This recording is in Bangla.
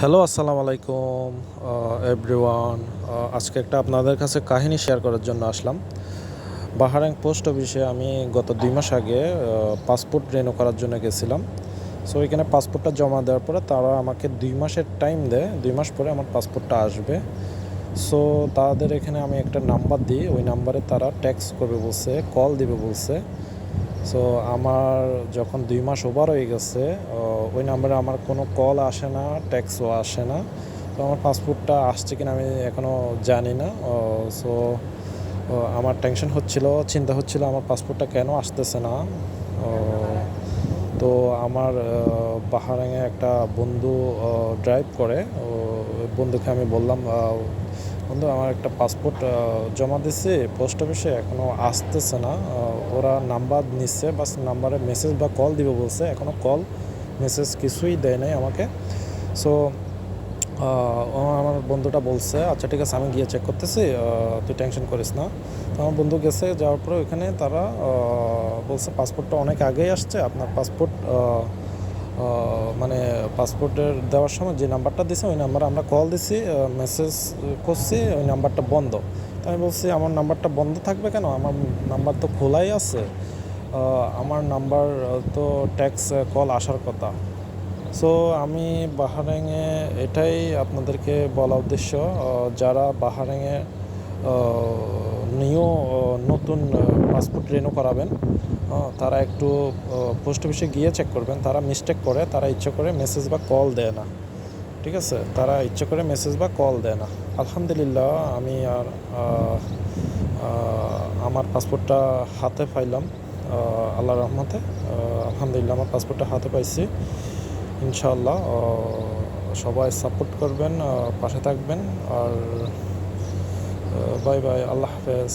হ্যালো, আসসালামু আলাইকুম এভরিওয়ান। আজকে একটা আপনাদের কাছে কাহিনী শেয়ার করার জন্য আসলাম। বাহারাইন পোস্ট অফিসে আমি গত ২ মাস আগে পাসপোর্ট রিনিউ করার জন্য গেছিলাম। সো এখানে পাসপোর্টটা জমা দেওয়ার পরে তারা আমাকে ২ মাসের টাইম দেয়। ২ মাস পরে আমার পাসপোর্টটা আসবে। সো তাদের এখানে আমি একটা নাম্বার দিই, ওই নাম্বারে তারা টেক্সট করবে বলছে, কল দিবে বলছে। সো আমার যখন ২ মাস ওভার হয়ে গেছে, ওই নাম্বারে আমার কোনো কল আসে না, টেক্সটও আসে না। তো আমার পাসপোর্টটা আসছে কিনা আমি এখনও জানি না। সো আমার টেনশন হচ্ছিল, চিন্তা হচ্ছিল আমার পাসপোর্টটা কেন আসতেছে না। ও, তো আমার বাহারাইনে একটা বন্ধু ড্রাইভ করে। ওই বন্ধুকে আমি বললাম, বন্ধু আমার একটা পাসপোর্ট জমা দিছি পোস্ট অফিসে, এখনও আসতেছে না। ওরা নাম্বার নিচ্ছে, বাস নাম্বারে মেসেজ বা কল দিবে বলছে, এখনও কল মেসেজ কিছুই দেয় নাই আমাকে। সো আমার বন্ধুটা বলছে, আচ্ছা ঠিক আছে আমি গিয়ে চেক করতেছি, তুই টেনশন করিস না। তো আমার বন্ধু গেছে, যাওয়ার পরে ওইখানে তারা বলছে পাসপোর্টটা অনেক আগেই আসছে, আপনার পাসপোর্ট মানে পাসপোর্টের দেওয়ার সময় যে নাম্বারটা দিছে ওই নাম্বারে আমরা কল দিছি, মেসেজ করছি, ওই নাম্বারটা বন্ধ। তো আমি বলছি আমার নাম্বারটা বন্ধ থাকবে কেন, আমার নাম্বার তো খোলাই আছে। আমার নাম্বার তো ট্যাক্স কল আসার কথা। সো আমি বাহারাইনে এটাই আপনাদেরকে বলা উদ্দেশ্য, যারা বাহারাইনে নিউ নতুন পাসপোর্ট রিনিউ করাবেন, তারা একটু পোস্ট অফিসে গিয়ে চেক করবেন। তারা মিস্টেক করে, তারা ইচ্ছে করে মেসেজ বা কল দেয় না। ঠিক আছে, তারা ইচ্ছে করে মেসেজ বা কল দেয় না। আলহামদুলিল্লাহ আমি আর আমার পাসপোর্টটা হাতে পাইলাম আল্লাহর রহমতে। আলহামদুলিল্লাহ আমার পাসপোর্টটা হাতে পাইছি। ইনশাআল্লাহ সবাই সাপোর্ট করবেন, পাশে থাকবেন। আর বাই বাই, আল্লাহ হাফেজ।